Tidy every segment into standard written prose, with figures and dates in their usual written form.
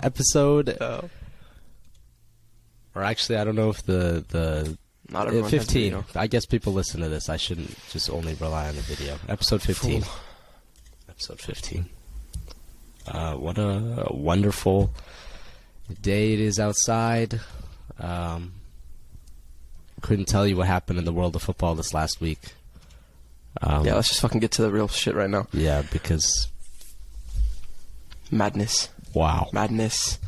episode. Or actually, I don't know if the Not everyone 15. I guess people listen to this. I shouldn't just only rely on the video. Episode 15. Fool. Episode 15. What a wonderful day it is outside. Couldn't tell you what happened in the world of football this last week. Yeah, let's just fucking get to the real shit right now. Yeah, because... Madness. Wow. Madness.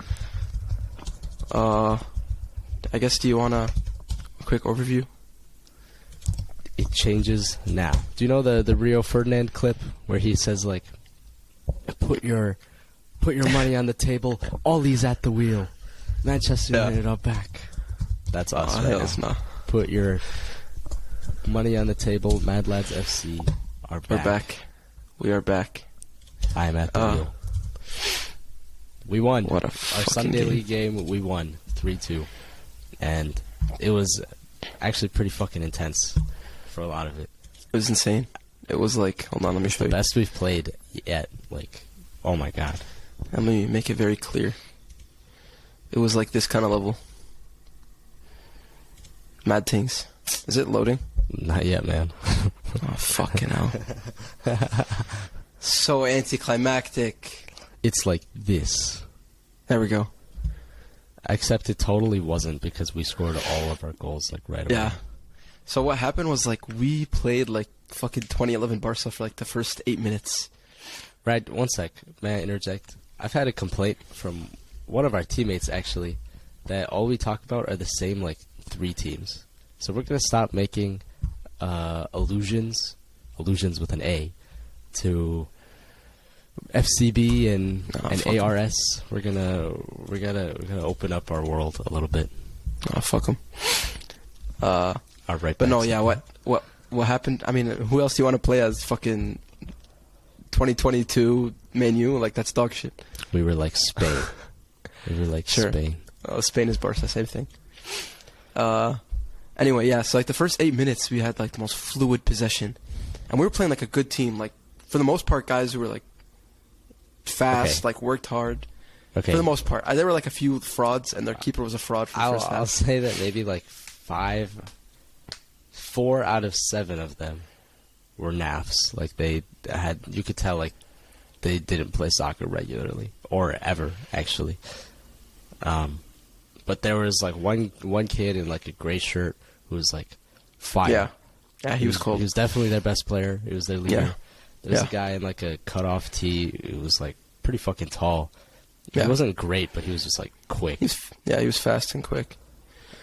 I guess, do you want a quick overview? It changes now. Do you know the Rio Ferdinand clip where he says, like, put your money on the table, Ollie's at the wheel, Manchester United are back. That's us right now. Put your money on the table, Mad Lads FC are back. We're back. We are back. I am at the wheel. We won. What a Our fucking Sunday game. League game, we won 3-2. And it was actually pretty fucking intense for a lot of it. It was insane. It was like, hold on, let me show The you. best we've played yet. Like, oh my god. Let me make it very clear. It was like this kind of level. Mad things. Is it loading? Not yet, man. Oh, fucking hell. So anticlimactic. It's like this. There we go. Except it totally wasn't because we scored all of our goals like right away. Yeah. So what happened was like we played like fucking 2011 Barca for like the first 8 minutes. Right, one sec. May I interject? I've had a complaint from one of our teammates actually that all we talk about are the same like 3 teams. So we're going to stop making allusions with an A, to FCB and ARS. We're gonna open up our world a little bit. Oh, fuck them. All right, But no, yeah. What happened? I mean, who else do you want to play as? Fucking 2022 Man U? Like that's dog shit. We were like Spain. We were like Sure. Spain. Oh, Spain is Barca, same thing. Anyway, yeah. So like the first 8 minutes, we had like the most fluid possession, and we were playing like a good team. Like for the most part, guys who were like fast, Okay. like worked hard. Okay. For the most part, there were like a few frauds, and their keeper was a fraud for the first I'll half. say that maybe like 4 out of 7 of them were naffs. Like they had, you could tell like they didn't play soccer regularly or ever actually. But there was like one kid in like a gray shirt who was like fire. Yeah, he was cold. He was definitely their best player. He was their leader. Yeah. There's Yeah. a guy in like a cutoff tee who was like pretty fucking tall. He Yeah. wasn't great, but he was just like quick. He was fast and quick.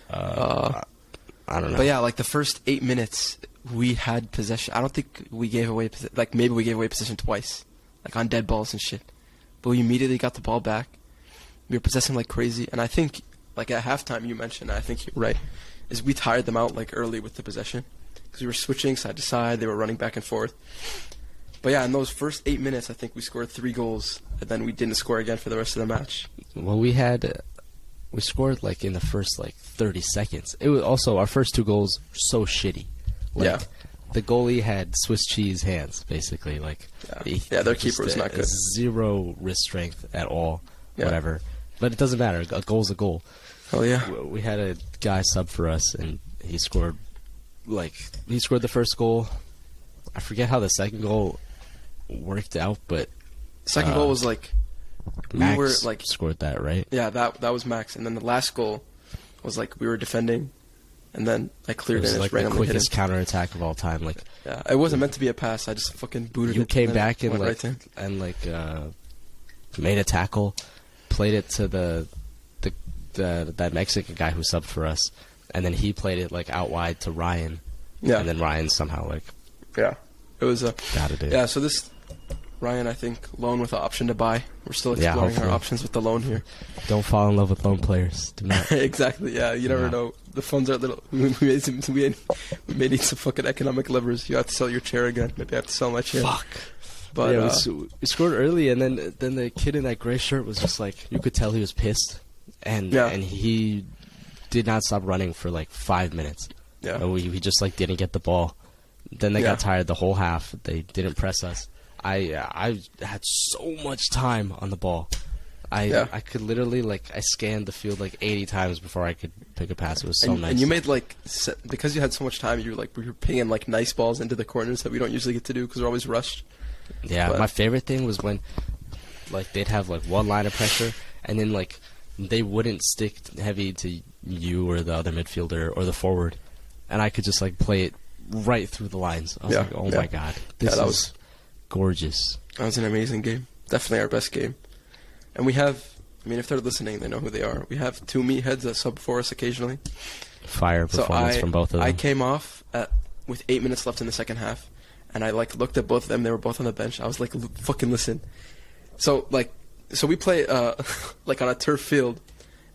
I don't know. But yeah, like the first 8 minutes, we had possession. I don't think we gave away like maybe we gave away possession twice, like on dead balls and shit. But we immediately got the ball back. We were possessing like crazy, and I think like at halftime you mentioned, I think you're right, is we tired them out like early with the possession because we were switching side to side. They were running back and forth. But yeah, in those first 8 minutes, I think we scored 3 goals, and then we didn't score again for the rest of the match. Well, we scored like in the first like 30 seconds. It was also our first 2 goals were so shitty. Like, Yeah. The goalie had Swiss cheese hands, basically. Like, Their keeper was not good. Zero wrist strength at all. Yeah. Whatever. But it doesn't matter. A goal's a goal. Oh yeah. We had a guy sub for us, and he scored the first goal. I forget how the second goal worked out, but Second goal was like Max we were like scored that, right? yeah, that was Max, and then the last goal was like we were defending, and then I It cleared it was and like just the randomly hit quickest him. counterattack of all time. Like, Yeah, it wasn't meant to be a pass. I just fucking booted it. you came and then back and went like right to him. made a tackle, played it to that Mexican guy who subbed for us, and then he played it like out wide to Ryan. Yeah. And then Ryan somehow like Yeah, it was a got it. yeah. So this Ryan, I think, loan with the option to buy. We're still Yeah, exploring our hopefully. options with the loan here. Don't fall in love with lone players. Do not. Exactly. Yeah, you never Yeah. know. The funds are little. We may need some fucking economic levers. You have to sell your chair again. Maybe I have to sell my chair. Fuck. But Yeah, we scored early, and then the kid in that gray shirt was just like, you could tell he was pissed, and Yeah. and he did not stop running for like 5 minutes. yeah, And we just like didn't get the ball. Then they Yeah. got tired the whole half. They didn't press us. I had so much time on the ball. I could literally I scanned the field 80 times before I could pick a pass. It was so nice. And you made because you had so much time, you were pinging nice balls into the corners that we don't usually get to do because we're always rushed. Yeah, my favorite thing was when they'd have one line of pressure, and then they wouldn't stick heavy to you or the other midfielder or the forward, and I could just play it right through the lines. I was like, oh my god, this is gorgeous. That was an amazing game. Definitely our best game. And we have, if they're listening, they know who they are. We have 2 meatheads that sub for us occasionally. Fire performance from both of them. I came off with 8 minutes left in the second half, and I looked at both of them. They were both on the bench. I was like, fucking listen. So we play on a turf field,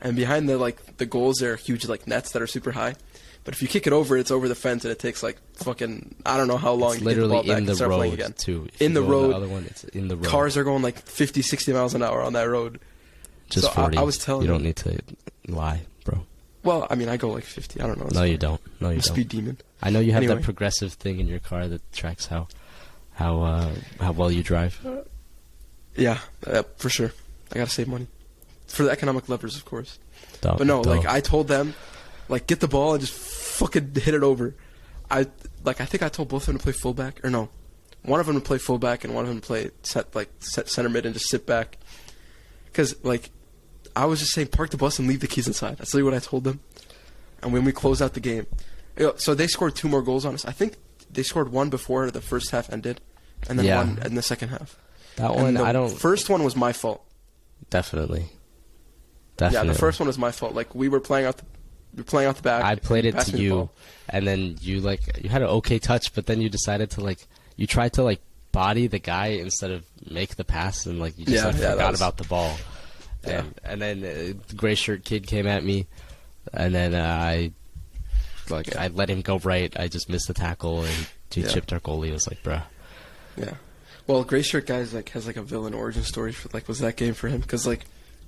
and behind the goals there are huge nets that are super high. But if you kick it over, it's over the fence, and it takes fucking I don't know how long it's to get the ball back and start playing again. Too. In the road. The other one, it's in the road. Cars are going 50, 60 miles an hour on that road. Just so 40. I was telling you don't need to lie, bro. Well, I go 50. I don't know. No, you don't. No, you I'm a don't. speed demon. I know you have that progressive thing in your car that tracks how well you drive. Yeah, for sure. I gotta save money for the economic levers, of course. But no, I told them, get the ball and just fucking hit it over. I think I told both of them to play fullback, or no, one of them to play fullback and one of them to play set center mid and just sit back. Because I was just saying, park the bus and leave the keys inside. That's literally what I told them. And when we closed out the game, so they scored 2 more goals on us. I think they scored 1 before the first half ended, and then 1 in the second half. That one, I don't. First one was my fault. Definitely. Yeah, the first one was my fault. We were playing out the back. I played it to you, and then you had an okay touch, but then you decided to you tried to body the guy instead of make the pass, and you just forgot about the ball. Yeah. And then the gray shirt kid came at me, and then I let him go right. I just missed the tackle, and he chipped our goalie. It was bruh. Yeah. Well, gray shirt guys has a villain origin story for was that game for him because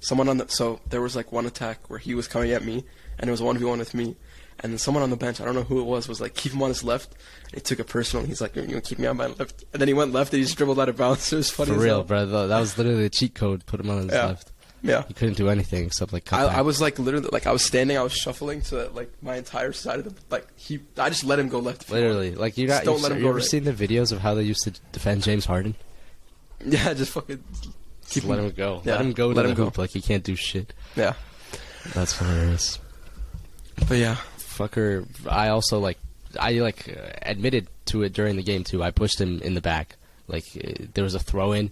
someone on there was one attack where he was coming at me and it was a 1v1 with me, and then someone on the bench, I don't know who it was keep him on his left, and he took it personal. He's like, you're gonna keep me on my left, and then he went left and he just dribbled out of bounds. It was funny. For real, bro. That was literally a cheat code. Put him on his left. Yeah. He couldn't do anything except cut back. I was literally I was standing, I was shuffling so that my entire side of the I just let him go left. Literally, you ever right. seen the videos of how they used to defend James Harden? Yeah, just fucking keep let him go. Yeah, let him go to the hoop he can't do shit. Yeah. That's hilarious. But yeah. Fucker, I also admitted to it during the game too. I pushed him in the back. There was a throw in.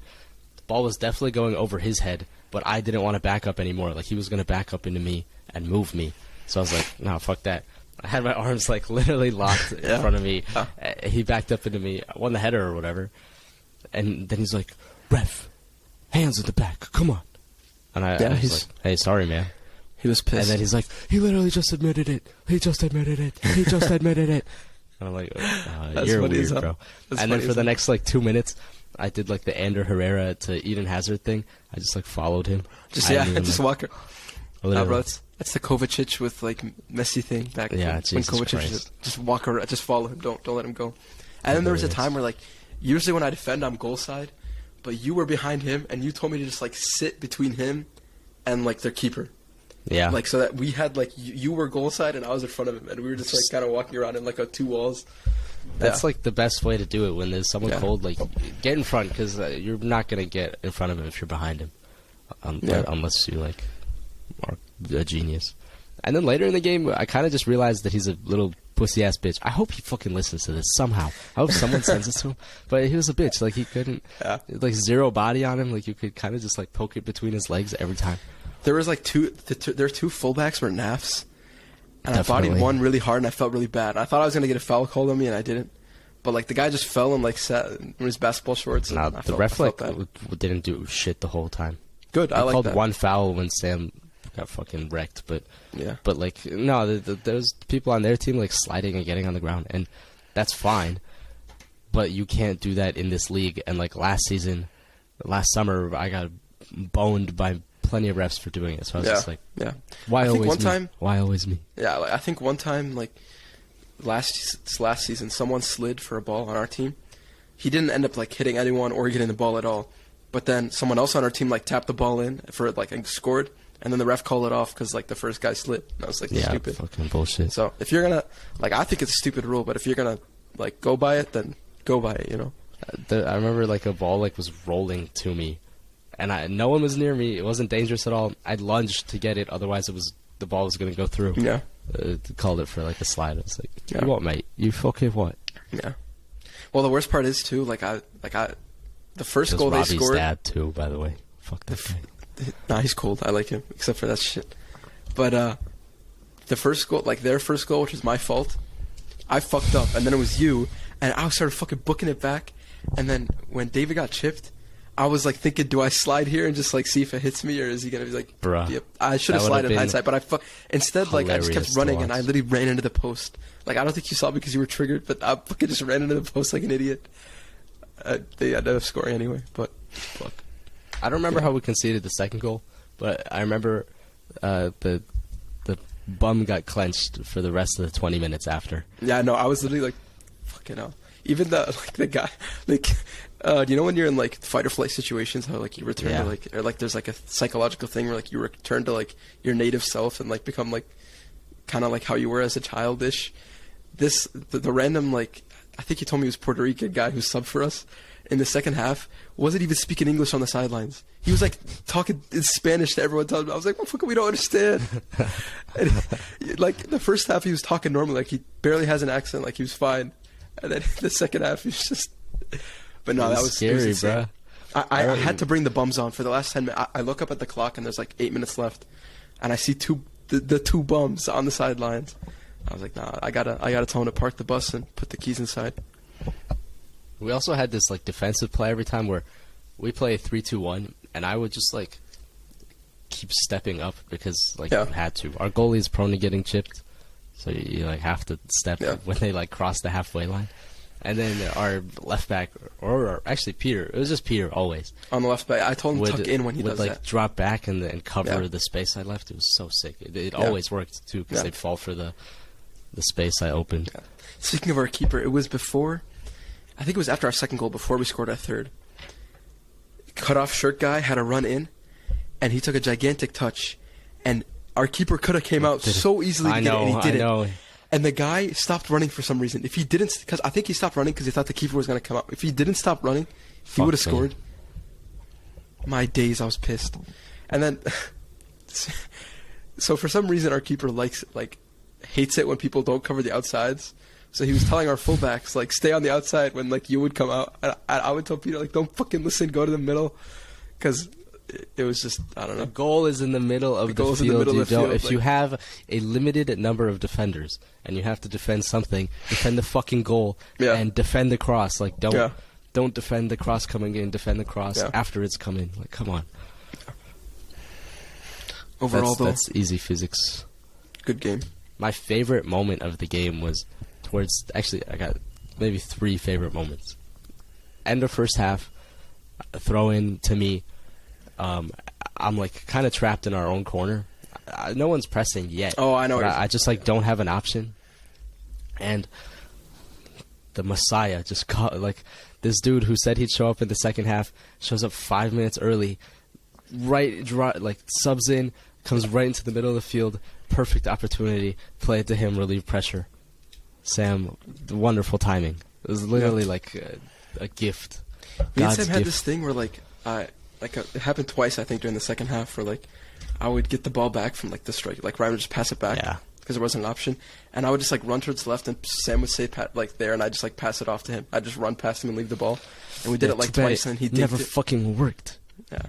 The ball was definitely going over his head, but I didn't want to back up anymore. He was going to back up into me and move me. So I was like, no, fuck that. I had my arms literally locked in front of me. He backed up into me. I won the header or whatever. And then he's like, ref, hands in the back, come on. And I was like, hey, sorry, man. He was pissed. And then he's like, he literally just admitted it. He just admitted it. He just admitted it. And I'm like, you're weird, bro. And then for the next 2 minutes, I did the Ander Herrera to Eden Hazard thing. I just followed him. Just walk her. Bro, that's the Kovacic with Messi thing back when Kovacic just walk around, just follow him. Don't let him go. And then there was a time where usually when I defend, I'm goal side, but you were behind him and you told me to just sit between him and their keeper. Yeah. So that we had you were goal side and I was in front of him and we were just kind of walking around in 2 walls. That's the best way to do it when there's someone cold. Get in front because you're not gonna get in front of him if you're behind him, unless you are a genius. And then later in the game, I kind of just realized that he's a little pussy ass bitch. I hope he fucking listens to this somehow. I hope someone sends this to him. But he was a bitch. He couldn't zero body on him. You could kind of just poke it between his legs every time. There was there were 2 fullbacks were naffs. And definitely. I bodied one really hard, and I felt really bad. I thought I was going to get a foul called on me, and I didn't. But, the guy just fell and, sat in his basketball shorts. Nah, the ref, didn't do shit the whole time. Good, I like that. He called one foul when Sam got fucking wrecked. But, no, there's people on their team, sliding and getting on the ground, and that's fine. But you can't do that in this league. And, last summer, I got boned by plenty of refs for doing it. So I was just why always me? Why always me? Yeah, I think one time, last season, someone slid for a ball on our team. He didn't end up hitting anyone or getting the ball at all. but then someone else on our team like tapped the ball in for like and scored, and then the ref called it off because like the first guy slipped. And I was like, stupid. Fucking bullshit. So if you're gonna like, I think it's a stupid rule, but if you're gonna like go by it, then go by it. You know. I remember like a ball like was rolling to me, and no one was near me. It wasn't dangerous at all. I lunged to get it, otherwise the ball was gonna go through. Yeah. Called it for like a slide. I was like, Yeah. you what, mate? You fucking what? Yeah. Well, the worst part is too, the first Just goal Robbie's they scored. dad too, by the way. Fuck that guy. Nah, he's cold. I like him, except for that shit. But the first goal, like their first goal, which was my fault, I fucked up, and then it was you, and I started fucking booking it back, and then when David got chipped, I was like thinking, do I slide here and just like see if it hits me, or is he gonna be like, bruh? Yep. I should have That slid would've in been hindsight, but instead like I just kept hilarious to running, and I watch. literally ran into the post. Like I don't think you saw me because you were triggered, but I fucking just ran into the post like an idiot. They ended up scoring anyway, but fuck. I don't remember how we conceded the second goal, but I remember the bum got clenched for the rest of the 20 minutes after. Yeah, no, I was literally like, fucking hell. Even the guy, like, you know when you're in like fight or flight situations, how like you return Yeah. to like, or like there's like a psychological thing where like you return to like your native self and like become like, kind of like how you were as a childish. The random like, I think he told me he was Puerto Rican guy who subbed for us in the second half, wasn't even speaking English on the sidelines. He was like talking in Spanish to everyone. I was like, what fuck, we don't understand. And, like the first half he was talking normally, like he barely has an accent, like he was fine. And then the second half he was just. But no, that was scary, insane. bro. I had to bring the bums on for the last 10 minutes. I look up at the clock and there's like 8 minutes left, and I see the two bums on the sidelines. I was like, nah, I gotta tell him to park the bus and put the keys inside. We also had this like defensive play every time where we play 3-2-1, and I would just like keep stepping up because like Yeah. you had to. Our goalie is prone to getting chipped, so you like have to step Yeah. when they like cross the halfway line. And then our left back, or actually Peter, it was just Peter always. On the left back, I told him to tuck in when he would does like that. drop back and cover Yeah. the space I left. It was so sick. It Yeah. always worked too because Yeah. they'd fall for the space I opened. Yeah. Speaking of our keeper, it was before, I think it was after our second goal, before we scored our third. Cut off shirt guy had a run in, and he took a gigantic touch, and our keeper could have came out so easily to get it, and he didn't. I know. And the guy stopped running for some reason. If he didn't, because I think he stopped running because he thought the keeper was going to come out. If he didn't stop running, he Fuck would have me. scored. My days, I was pissed. And then, so for some reason, our keeper hates it when people don't cover the outsides. So he was telling our fullbacks, like, stay on the outside when, like, you would come out. And I would tell Peter, like, don't fucking listen, go to the middle. Because it was just, I don't The know. goal is in the middle of the goal is in field. the middle You of the don't, field, if like- you have a limited number of defenders and you have to defend something, defend the fucking goal Yeah. and defend the cross. Like Yeah. don't defend the cross coming in. Defend the cross Yeah. after it's coming. Like come on. Overall, That's easy physics. good game. My favorite moment of the game was towards. Actually, I got maybe 3 favorite moments. End of first half, throw in to me. I'm like kind of trapped in our own corner. No one's pressing yet. Oh, I know what but you're I just like don't have an option. And the Messiah just caught like this dude who said he'd show up in the second half shows up 5 minutes early, like subs in, comes right into the middle of the field. Perfect opportunity. Play it to him. Relieve pressure. Sam, wonderful timing. It was literally like a gift. Me and God's Sam had gift. this thing where it happened twice, I think, during the second half, where like I would get the ball back from like the strike, like Ryan would just pass it back Yeah. because there wasn't an option, and I would just like run towards the left, and Sam would say like there, and I just like pass it off to him. I would just run past him and leave the ball, and we did Yeah, it like too bad twice, and he dinked never it. fucking worked. Yeah,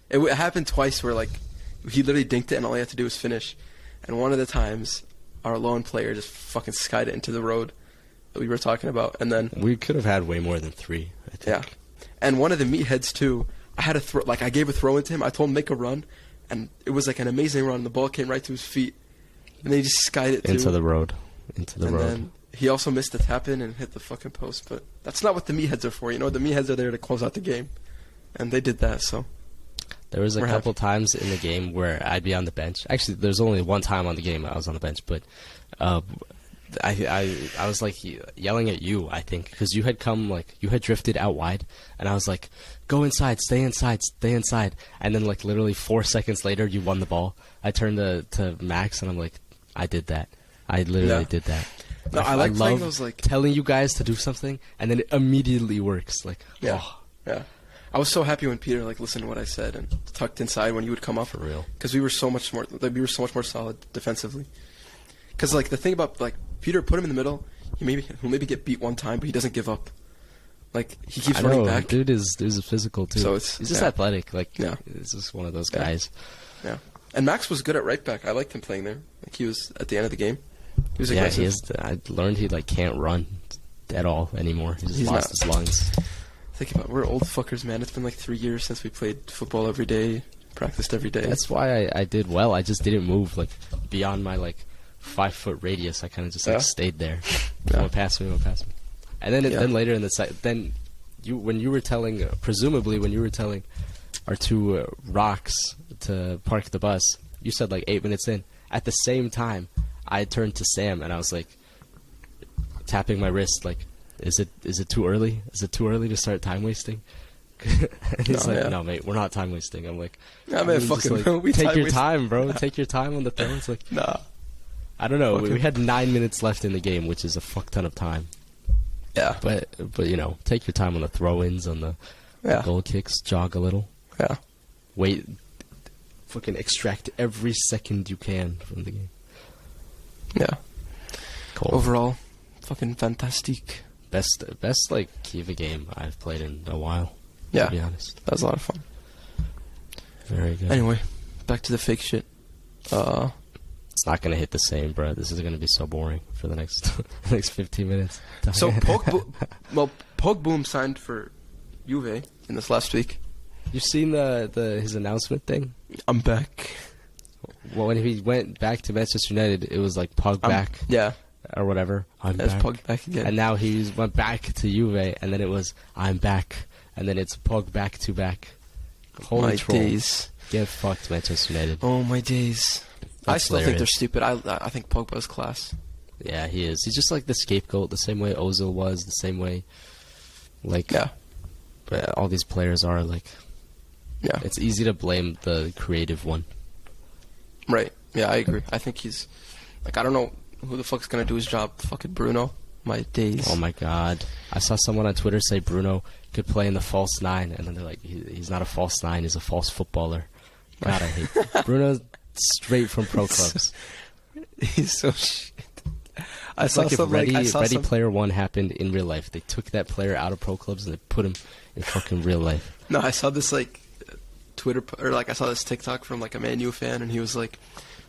it happened twice where like he literally dinked it, and all he had to do was finish. And one of the times, our lone player just fucking skied it into the road that we were talking about, and then We could have had way more than 3. I think. yeah. And one of the meatheads too, I had a throw, like I gave a throw into him. I told him make a run, and it was like an amazing run. The ball came right to his feet, and then he just skied it too. Into the road. Into the and road. then he also missed the tap in and hit the fucking post. But that's not what the meatheads are for. You know, the meatheads are there to close out the game, and they did that. So There was a we're couple times in the game where I'd be on the bench. Actually, there's only one time on the game I was on the bench, but I was like yelling at you, I think, because you had drifted out wide, and I was like, go inside, stay inside, and then like literally 4 seconds later, you won the ball. I turned to Max, and I'm like, I did that. I literally did that. No, I like playing those like telling you guys to do something, and then it immediately works. Like, yeah. oh. Yeah. I was so happy when Peter like listened to what I said and tucked inside when you would come up. For real. Because we were so much more more solid defensively. Because like the thing about like Peter, put him in the middle, he'll maybe get beat one time, but he doesn't give up. Like he keeps running back. Dude is physical too. So he's just athletic. Like yeah. He's just one of those guys. Yeah. And Max was good at right back. I liked him playing there. Like he was at the end of the game. He was aggressive. He is. I learned he like can't run at all anymore. He's lost his lungs. Think about it, we're old fuckers, man. It's been like 3 years since we played football every day, practiced every day. That's why I did well. I just didn't move like beyond my like 5-foot radius. I kind of just like stayed there. Won't pass me. And then later in the then when you were telling presumably when you were telling our two rocks to park the bus, you said like 8 minutes in. At the same time, I turned to Sam and I was like tapping my wrist like. Is it too early? Is it too early to start time wasting? And he's no, mate, we're not time wasting. I'm like, man, fucking, like, take your time, bro. Take your time on the throws. Like, nah. I don't know. We had 9 minutes left in the game, which is a fuck ton of time. Yeah. But you know, take your time on the throw-ins, on the goal kicks, jog a little. Yeah. Wait. Fucking extract every second you can from the game. Yeah. Cool. Overall, fucking fantastic. Best like Kiva game I've played in a while. Yeah, to be honest, that was a lot of fun. Very good. Anyway, back to the fake shit. It's not gonna hit the same, bro. This is gonna be so boring for the next 15 minutes. So Pogboom signed for Juve in this last week. You've seen his announcement thing? I'm back. Well, when he went back to Manchester United, it was like Pog back. Yeah. Or whatever. I'm back. Pog back again. And now he went back to Juve, and then it was I'm back, and then it's Pog back to back. Holy my troll. Days. Get fucked, Manchester United. Oh my days. I still think they're stupid. I think Pogba's class. Yeah, he is. He's just like the scapegoat, the same way Ozil was, the same way, like, but all these players are like. Yeah. It's easy to blame the creative one. Right. Yeah, I agree. I think he's like I don't know. Who the fuck's gonna do his job? Fucking Bruno. My days. Oh my god. I saw someone on Twitter say Bruno could play in the false 9, and then they're like, he's not a false 9, he's a false footballer. God, I hate Bruno's straight from pro clubs. He's so shit. I it's saw like if some, Ready Player One happened in real life. They took that player out of pro clubs and they put him in fucking real life. No, I saw this like Twitter or like I saw this TikTok from like a Man U fan, and he was like,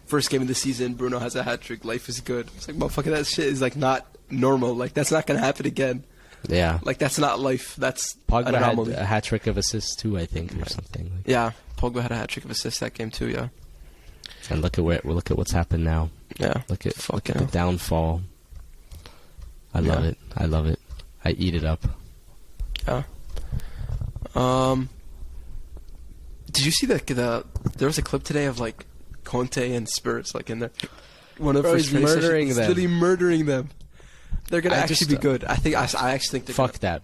first game of the season, Bruno has a hat trick. Life is good. It's like, motherfucker, that shit is like not normal. Like that's not gonna happen again. Yeah. Like that's not life. That's Pogba had a hat trick of assists too, I think, or something. Like. Yeah, Pogba had a hat trick of assists that game too. Yeah. And look at what's happened now. Yeah. Look at the downfall. I love it. I love it. I eat it up. Yeah. Did you see there was a clip today of like Conte and Spurs like in there. One of he's murdering them. Literally murdering them. They're gonna actually be good. I actually think they're fuck that.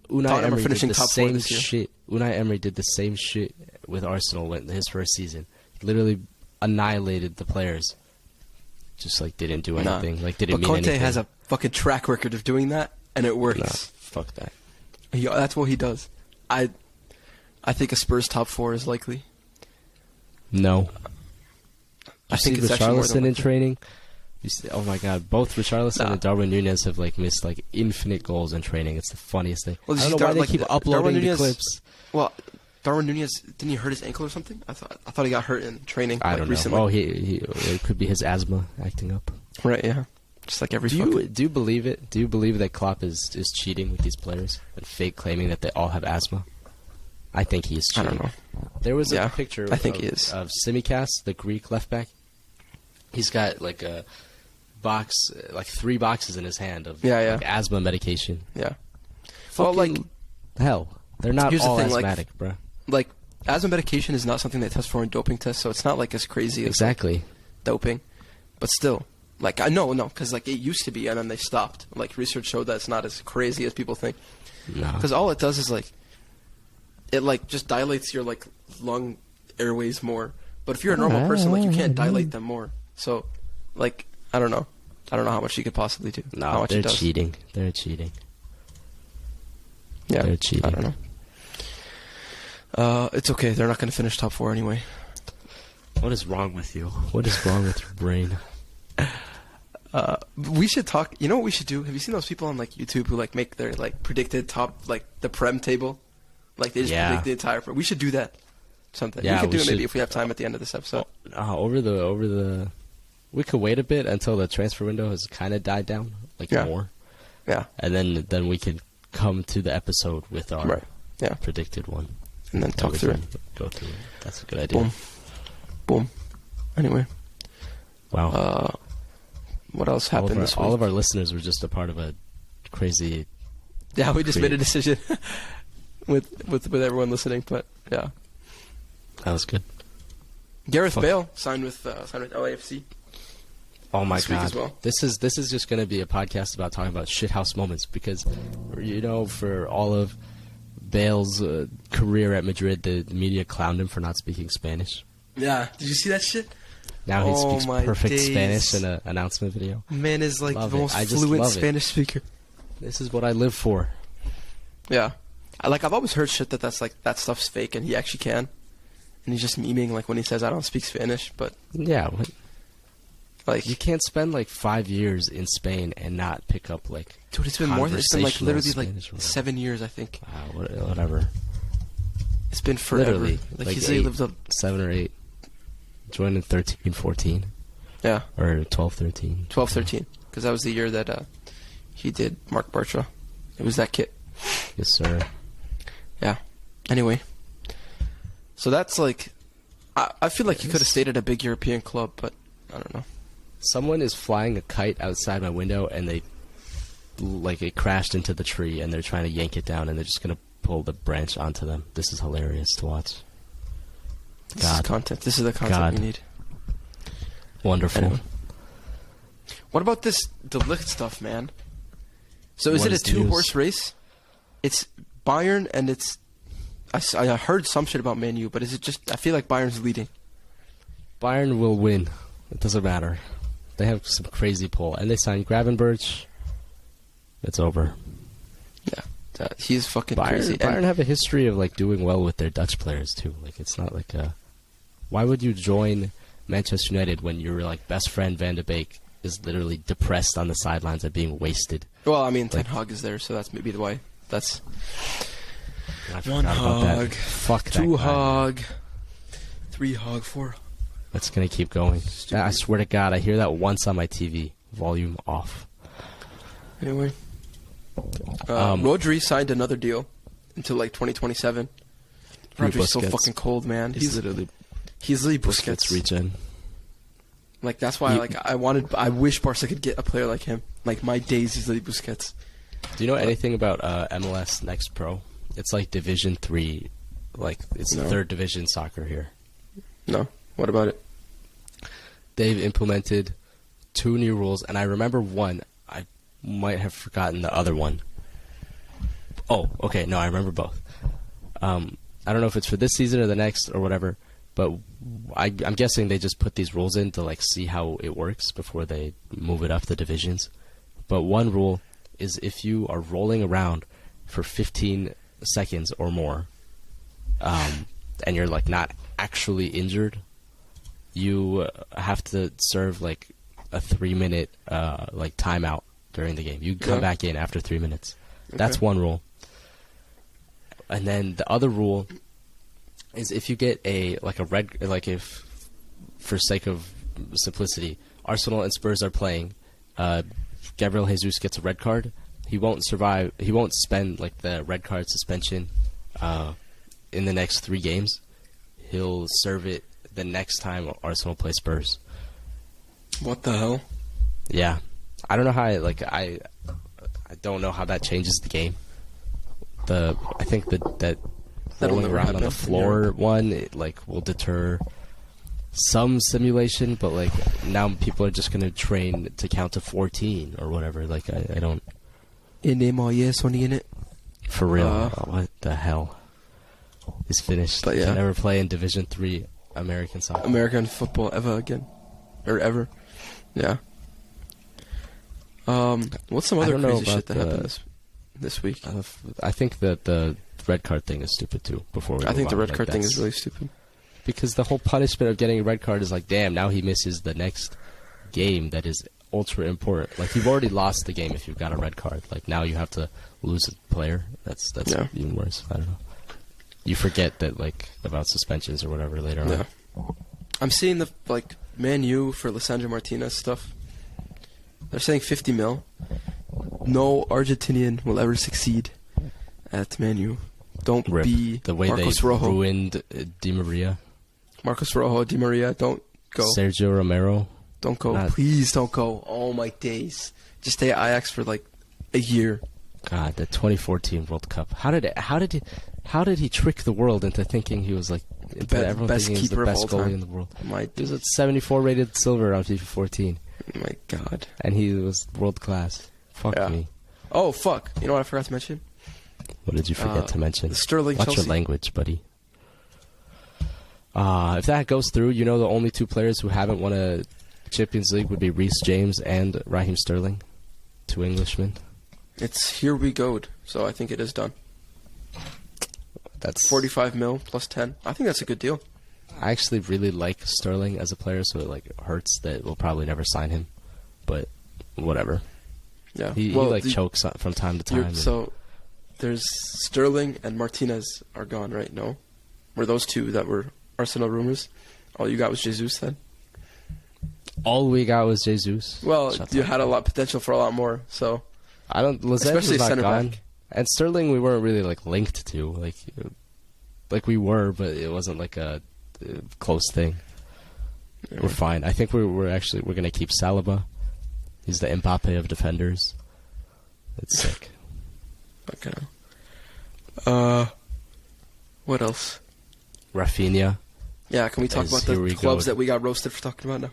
Unai Emery did the top same shit. Unai Emery did the same shit with Arsenal in his first season. Literally annihilated the players. Just like didn't do anything. Like didn't mean anything. But Conte has a fucking track record of doing that, and it works. Nah, fuck that. That's what he does. I think a Spurs top 4 is likely. No. I think it's Richarlison in training. You see, oh my god, both Richarlison and Darwin Núñez have like missed like infinite goals in training. It's the funniest thing. Well, I don't know why they keep uploading the clips. Well, Darwin Núñez, didn't he hurt his ankle or something? I thought he got hurt in training. I don't know. Recently. Oh, it could be his asthma acting up. Right. Yeah. Just like every. Do you believe it? Do you believe that Klopp is cheating with these players and fake claiming that they all have asthma? I think he is cheating. I don't know. There was a picture I think he is. Of Tsimikas, the Greek left back. He's got like a box, like 3 boxes in his hand of like, asthma medication. Yeah. Well, like hell, they're not all asthmatic, like, bro. Like asthma medication is not something they test for in doping tests, so it's not like as crazy as like, doping. But still, Like, I know, no, because like it used to be, and then they stopped. Like research showed that it's not as crazy as people think. No. Because all it does is like, it like just dilates your like lung airways more. But if you're a normal person, like you can't dilate them more. So, like, I don't know how much you could possibly do. No, how much they're it does. cheating. They're cheating. Yeah, They're cheating. I don't know. It's okay. They're not going to finish top 4 anyway. What is wrong with you? What is wrong with your brain? We should talk. You know what we should do? Have you seen those people on like YouTube who like make their like predicted top like the Prem table? Like they just predict the entire. We should do that. Something. Yeah, we could do it maybe should. if we have time at the end of this episode. Over the, we could wait a bit until the transfer window has kind of died down, like more. Yeah. And then we could come to the episode with our predicted one, and then talk through it. Go through it. That's a good idea. Boom. Anyway. Wow. What else happened this week? All of our listeners were just a part of a crazy. Yeah, we just made a decision with everyone listening, but yeah. That was good. Gareth Bale signed with LAFC. Oh my this week god! as well. This is just going to be a podcast about talking about shithouse moments because, for all of Bale's career at Madrid, the media clowned him for not speaking Spanish. Yeah, did you see that shit? Now he speaks perfect Spanish in an announcement video. Man is like the most fluent Spanish speaker. This is what I live for. Yeah, I've always heard shit that's like that stuff's fake, and he actually can. And he's just memeing like when he says I don't speak Spanish, but yeah, like you can't spend like 5 years in Spain and not pick up like. Dude, it's been more than it's been like literally Spanish like 7 years, I think. Whatever. It's been forever. Literally, like he's lived up 7 or 8. Joined in 13, 14. Yeah. Or 12, 13. 12, 13. Because that was the year that he did Mark Bartra. It was that kit. Yes, sir. Yeah. Anyway. So that's like... I feel like he could have stayed at a big European club, but I don't know. Someone is flying a kite outside my window, and it crashed into the tree, and they're trying to yank it down, and they're just going to pull the branch onto them. This is hilarious to watch. This is content. This is the content we need. Wonderful. Anyway. What about this De Ligt stuff, man? So is it a 2-horse race? It's Bayern and it's... I heard some shit about Man U, but is it just... I feel like Bayern's leading. Bayern will win. It doesn't matter. They have some crazy pull. And they signed Gravenberch. It's over. Yeah. He's fucking crazy. Bayern have a history of like doing well with their Dutch players too. Like it's not like a... Why would you join Manchester United when your like best friend Van de Beek is literally depressed on the sidelines at being wasted? Well, I mean, Ten Hag is there, so that's maybe why. That's... I forgot about that. Fuck that 2 guy. Hag. 3 Hag, 4. That's gonna keep going. I swear to God, I hear that once on my TV. Volume off. Anyway. Rodri signed another deal until like 2027. Rodri's so fucking cold, man. He's literally Busquets regen. Like that's why I wish Barca could get a player like him. Like my days he's literally Busquets. Do you know anything about MLS Next Pro? It's like Division 3, like it's third division soccer here. No. What about it? They've implemented 2 new rules, and I remember one. I might have forgotten the other one. Oh, okay. No, I remember both. I don't know if it's for this season or the next or whatever, but I'm guessing they just put these rules in to like see how it works before they move it up the divisions. But one rule is if you are rolling around for 15 seconds or more, and you're like not actually injured, you have to serve like a 3-minute like timeout during the game. You come back in after 3 minutes. Okay. That's one rule. And then the other rule is if you get if for sake of simplicity, Arsenal and Spurs are playing, Gabriel Jesus gets a red card. He won't survive. He won't spend like the red card suspension in the next 3 games. He'll serve it the next time Arsenal play Spurs. What the hell? Yeah, I don't know how. I don't know how that changes the game. I think that rolling around on the floor one, it like will deter some simulation, but like now people are just gonna train to count to 14 or whatever. Like I don't. In it. For real, what the hell? He's finished. But yeah. He'll never play in Division III American soccer. American football ever again, or ever. Yeah. What's some other crazy shit that happened this week? I think that the red card thing is stupid too. I think the red card thing is really stupid. Because the whole punishment of getting a red card is like, damn, now he misses the next game that is ultra important. Like, you've already lost the game if you've got a red card. Like, now you have to lose a player. That's even worse. I don't know. You forget that, like, about suspensions or whatever later on. I'm seeing the, like, Man U for Lisandro Martinez stuff. They're saying 50 mil. No Argentinian will ever succeed at Man U. Don't Rip. be the way Marcos they Rojo. ruined Di Maria. Marcos Rojo, Di Maria, don't go. Sergio Romero. Don't go. Please don't go. Oh, my days. Just stay at Ajax for, like, a year. God, the 2014 World Cup. How did he trick the world into thinking he was, like, everyone best thinking he was the keeper of best all goalie time. in the world? He was at 74 rated silver on FIFA 14. My God. And he was world class. Fuck me. Oh, fuck. You know what I forgot to mention? What did you forget to mention? The Sterling Watch Chelsea. your language, buddy. If that goes through, you know the only two players who haven't won a Champions League would be Reece James and Raheem Sterling. Two Englishmen. It's here we go. So I think it is done. That's 45 mil plus 10. I think that's a good deal. I actually really like Sterling as a player, so it like hurts that we'll probably never sign him. But whatever. Yeah. He chokes from time to time. So there's Sterling and Martinez are gone, right? No? Were those two that were Arsenal rumors? All you got was Jesus then? All we got was Jesus. Well, you had a lot of potential for a lot more, so I don't. especially not center gone. back. And Sterling, we weren't really like linked to, like we were, but it wasn't like a close thing. Yeah. We're fine. I think we're gonna keep Saliba. He's the Mbappe of defenders. It's sick. Okay. What else? Rafinha. Yeah, can we talk about the clubs that we got roasted for talking about now?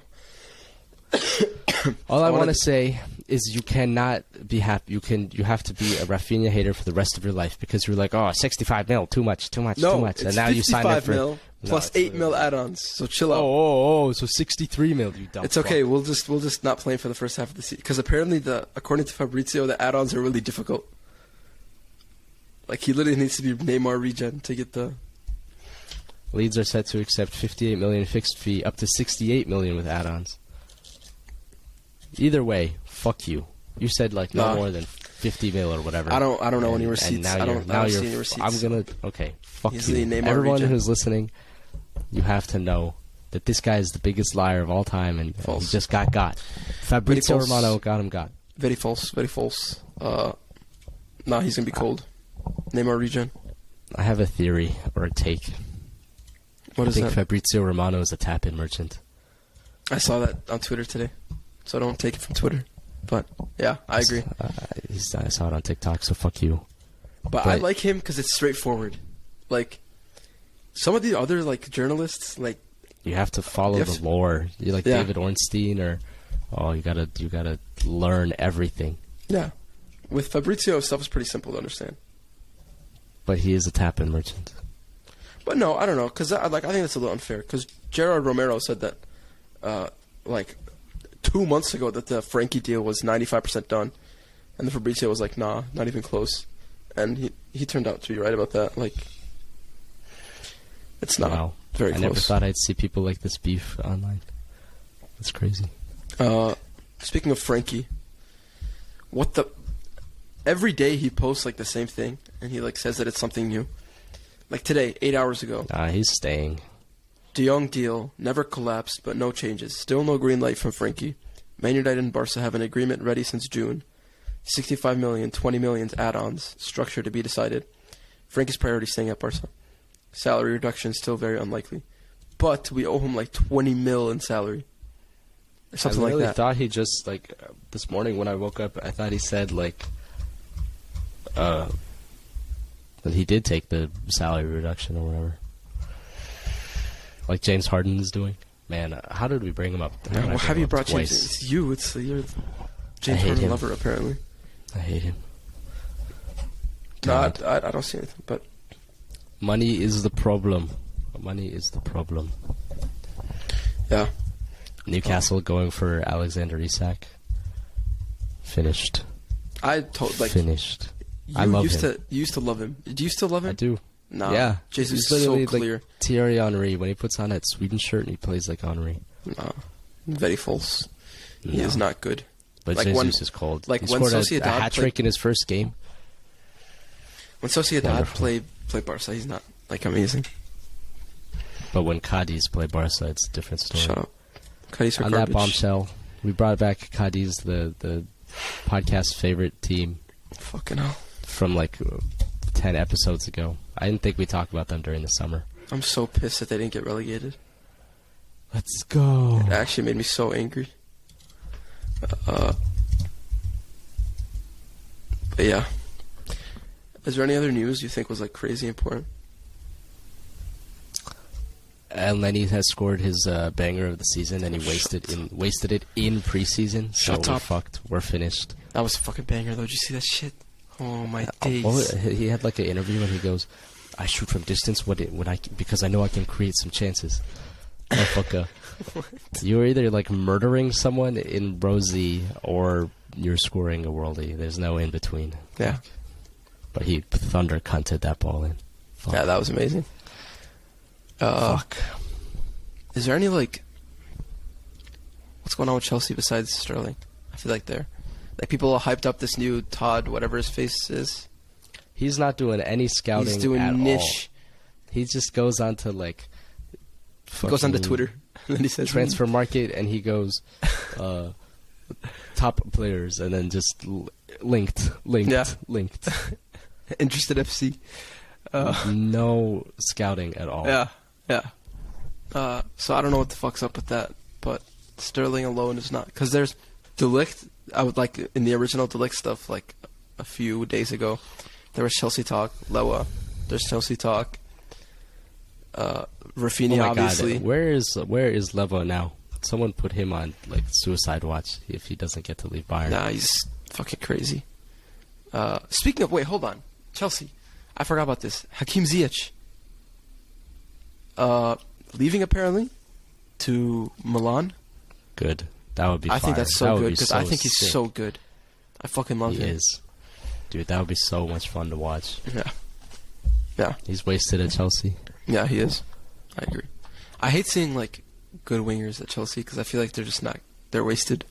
All I want to say is you cannot be happy. You have to be a Rafinha hater for the rest of your life because you're like, 65 mil, too much. No, and now you sign up for mil plus 8 mil add-ons. So chill out. So 63 mil, you dumb. It's okay. We'll just not play for the first half of the season because apparently according to Fabrizio, the add-ons are really difficult. Like he literally needs to be Neymar regen to get the. Leeds are set to accept 58 million fixed fee, up to 68 million with add-ons. Either way, fuck you. You said like no more than 50 mil or whatever. I don't know any receipts. I don't see any receipts. I'm gonna fuck He's you. the Neymar Everyone regen. who's listening, you have to know that this guy is the biggest liar of all time, and he just got. Fabrizio Romano got him got. Very false. Very false. He's gonna be cold. Neymar regen. I have a theory or a take. What is that? I think Fabrizio Romano is a tap-in merchant. I saw that on Twitter today, so don't take it from Twitter. But yeah, I agree. I saw it on TikTok, so fuck you. But I like him because it's straightforward. Like some of the other like journalists, like you have to follow the lore. You're like David Ornstein, or you gotta learn everything. Yeah, with Fabrizio, stuff is pretty simple to understand. But he is a tap-in merchant. But no, I don't know, because I think that's a little unfair. Because Gerard Romero said that, like 2 months ago, that the Frankie deal was 95% done, and the Fabrizio was like, nah, not even close. And he turned out to be right about that. Like, it's not very close. I never thought I'd see people like this beef online. That's crazy. Speaking of Frankie, every day he posts like the same thing, and he like says that it's something new. Like today, 8 hours ago. He's staying. De Jong deal never collapsed, but no changes. Still no green light from Frankie. Man United and Barca have an agreement ready since June. 65 million, 20 million add-ons. Structure to be decided. Frankie's priority staying at Barca. Salary reduction still very unlikely. But we owe him like 20 mil in salary. Or something like that. I really thought he just, like, this morning when I woke up, I thought he said, like, that he did take the salary reduction or whatever. Like James Harden is doing. Man, how did we bring him up? Well, have you brought James? James? It's you. It's you're the I James hate Harden him. lover, apparently. I hate him. No, God. I don't see anything. But Money is the problem. Money is the problem. yeah, Newcastle going for Alexander Isak. Finished. I told Finished. you I love used him. You used to love him. Do you still love him? I do. Nah. Yeah. Jesus He's is so literally clear. like Thierry Henry when he puts on that Sweden shirt and he plays like Henry. No, very false. He No. is not good. But Like Jesus when- is cold. like he when scored Sociedad a hat trick in his first game. When Sociedad Wonderful. play Barca, he's not like amazing. But when Cadiz play Barca, it's a different story. Shut up. Cadiz are On garbage. that bombshell, we brought back Cadiz, the podcast favorite team Fucking hell. from like 10 episodes ago. I didn't think we talked about them during the summer. I'm so pissed that they didn't get relegated. Let's go. It actually made me so angry. But yeah. Is there any other news you think was like crazy important? And Lenny has scored his banger of the season, and he wasted it in preseason. Shut so we're up. fucked. We're finished. That was a fucking banger though. Did you see that shit? Oh my Well, days. he had like an interview, and he goes, "I shoot from distance because I know I can create some chances." Motherfucker, you're either like murdering someone in Rosie or you're scoring a worldie. There's no in between. Yeah. But he thunder cunted that ball in. Fuck. Yeah, that was amazing. Fuck. Is there any like what's going on with Chelsea besides Sterling? I feel like they're like people are hyped up this new Todd, whatever his face is. He's not doing any scouting. He's doing at niche. all. He just goes on to like. He goes onto fucking Twitter and then he says transfer market, and he goes top players, and then just linked, Yeah. linked. interested FC. No scouting at all. Yeah, yeah. So I don't know what the fuck's up with that, but Sterling alone is not because there's Delict. I would like in the original Delict stuff like a few days ago. There was Chelsea talk. Lewa. There's Chelsea talk. Rafinha, Oh my obviously. God, where is Levo now? Someone put him on like suicide watch if he doesn't get to leave Bayern. Nah, he's fucking crazy. Speaking of, wait, hold on. Chelsea. I forgot about this. Hakim Ziyech. Leaving apparently to Milan. Good. That would be. I think fire. that's so That would good be because so I think he's sick. so good. I fucking love He him. is, dude. That would be so much fun to watch. Yeah. Yeah. He's wasted at Chelsea. Yeah, he is. I agree. I hate seeing like good wingers at Chelsea because I feel like they're just not. They're wasted.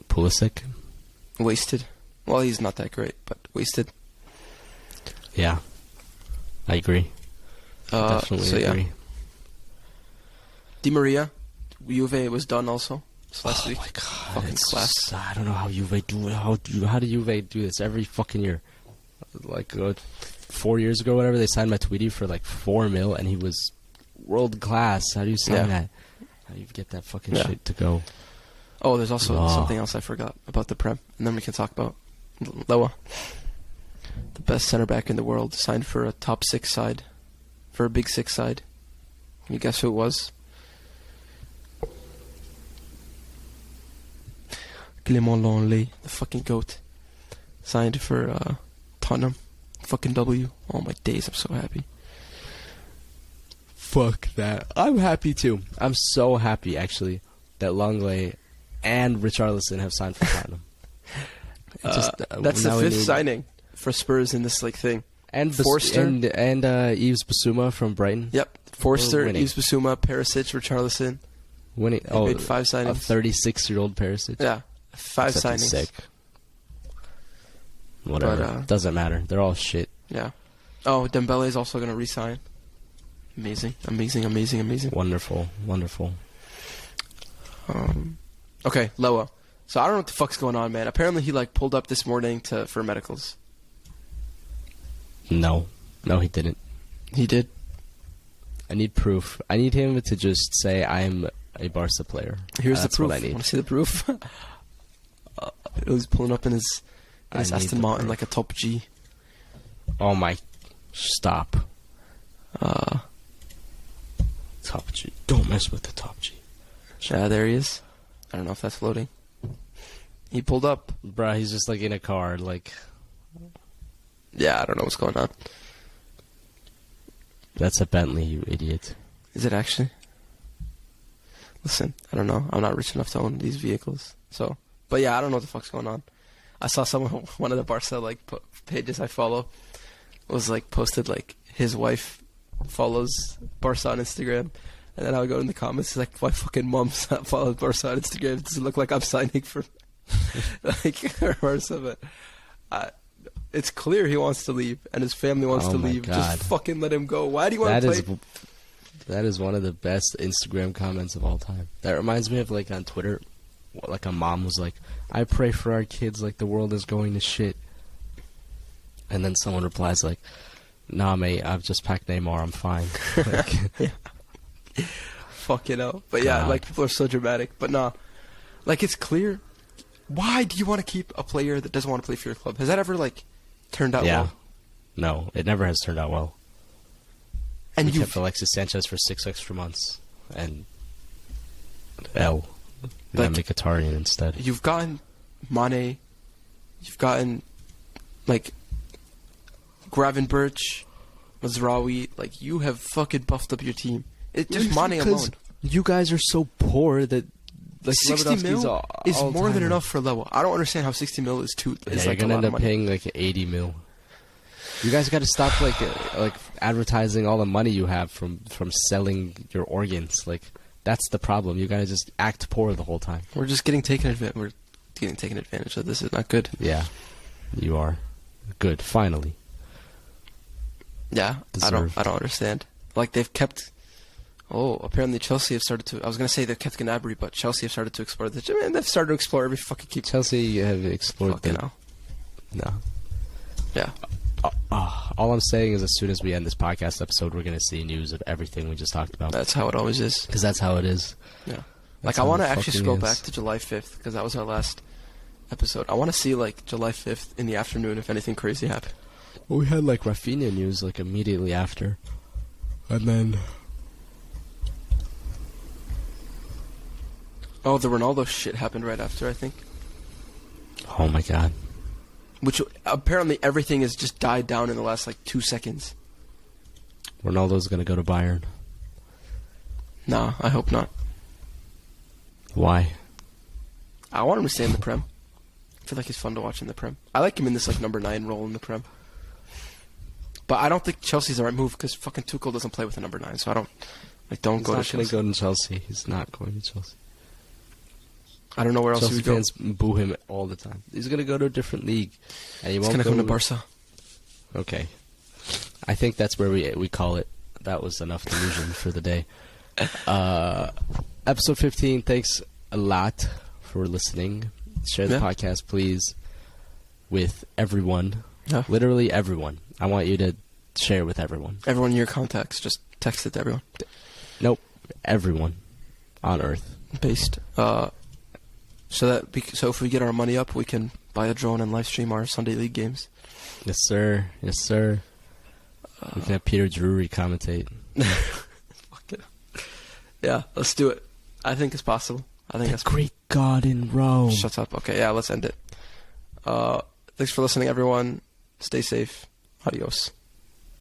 Pulisic. Wasted. Well, he's not that great, but wasted. Yeah, I agree. Definitely so agree. Yeah. Di Maria, Juve was done also. So last week. Oh my God, Fucking it's class. just- I don't know how Juve do it. How do Juve do this every fucking year? Like 4 years ago, whatever, they signed Matuidi for like $4 million, and he was world class. How do you sign Yeah. that? How do you get that fucking Yeah. shit to go? Oh, there's also Oh. something else I forgot about the Prem, and then we can talk about Lewa, the best center back in the world, signed for a top 6 side, for a big 6 side. Can you guess who it was? Clément Longley, the fucking goat, signed for Tottenham. Fucking W. Oh my days, I'm so happy. Fuck that. I'm happy too. I'm so happy actually that Longley and Richarlison have signed for Tottenham. That's the now we 5th need- signing for Spurs in this like thing. And Forster. and Yves Bissouma from Brighton. Yep, Forster, winning. Yves Bissouma, Perisic, Richarlison. Winning. They made 5 a signings. 36-year-old Perisic. Yeah, 5 Except signings. he's sick. Whatever. But, Doesn't matter. They're all shit. Yeah. Oh, Dembele is also going to resign. Amazing, amazing, amazing, amazing. Wonderful. Wonderful. Okay, Loa. So I don't know what the fuck's going on, man. Apparently he like pulled up this morning for medicals. No, he didn't. He did. I need proof. I need him to just say I'm a Barca player. Here's That's the proof. what I need. Want to see the proof? He was pulling up in his I need Aston the Martin proof. like a top G. Oh my! Stop. Top G. Don't mess with the top G. Yeah, there he is. I don't know if that's loading. He pulled up. Bruh, he's just like in a car, like... Yeah, I don't know what's going on. That's a Bentley, you idiot. Is it actually? Listen, I don't know. I'm not rich enough to own these vehicles. So, but yeah, I don't know what the fuck's going on. I saw one of the Barca like pages I follow was like posted like his wife follows Barca on Instagram, and then I would go in the comments like, my fucking mom's not follows Barca on Instagram. Does it look like I'm signing for like Barca? But it's clear he wants to leave, and his family wants to leave. God. Just fucking let him go. Why do you want to play? That is one of the best Instagram comments of all time. That reminds me of like on Twitter, like a mom was like, I pray for our kids like the world is going to shit. And then someone replies like, nah mate, I've just packed Neymar, I'm fine. Like, fuck it out. But yeah, like people are so dramatic. But nah, like it's clear. Why do you want to keep a player that doesn't want to play for your club? Has that ever like turned out well? No, it never has turned out well. And you kept Alexis Sanchez for 6 extra months, and like Mkhitaryan instead. You've gotten Mane, you've gotten like Gravenberch, Mazraoui. Like you have fucking buffed up your team. It just Mane alone. You guys are so poor that like 60 mil is more than enough for Lewa. I don't understand how 60 mil is too. Yeah, you're gonna end up paying like 80 mil. You guys got to stop like advertising all the money you have from selling your organs. Like that's the problem. You gotta just act poor the whole time. We're just getting taken advantage. We're getting taken advantage of. This is not good. Yeah, you are. Good. Finally. Yeah, Deserved. I don't understand. Like they've kept. Oh, apparently Chelsea have started to. I was gonna say they've kept Gnabry, but Chelsea have started to explore the. Man, they've started to explore every fucking keep. Chelsea have explored. No. Yeah. All I'm saying is, as soon as we end this podcast episode, we're gonna see news of everything we just talked about. That's how it always is. Because that's how it is. Yeah. Like I want to actually scroll back to July 5th because that was our last episode. I want to see like July 5th in the afternoon if anything crazy happened. Well, we had like Rafinha news like immediately after, and then. Oh, the Ronaldo shit happened right after, I think. Oh my god. Which apparently everything has just died down in the last like 2 seconds. Ronaldo's gonna go to Bayern. Nah, I hope not. Why? I want him to stay in the Prem. I feel like he's fun to watch in the Prem. I like him in this like number 9 role in the Prem. But I don't think Chelsea's the right move because fucking Tuchel doesn't play with a number 9, so I don't go to Chelsea. He's not going to Chelsea. He's not going to Chelsea. I don't know where else he would go. Chelsea fans boo him all the time. He's going to go to a different league. And He's going to come to Barca. Okay. I think that's where we call it. That was enough delusion for the day. Episode 15, thanks a lot for listening. Share the podcast, please, with everyone. Yeah. Literally everyone. I want you to share with everyone. Everyone in your contacts. Just text it to everyone. Nope. Everyone on Earth. Based. So if we get our money up, we can buy a drone and live stream our Sunday League games. Yes, sir. Yes, sir. We can have Peter Drury commentate. Fuck it. Yeah, let's do it. I think it's possible. I think that's great God in Rome. Shut up. Okay, yeah, let's end it. Thanks for listening, everyone. Stay safe. Adios.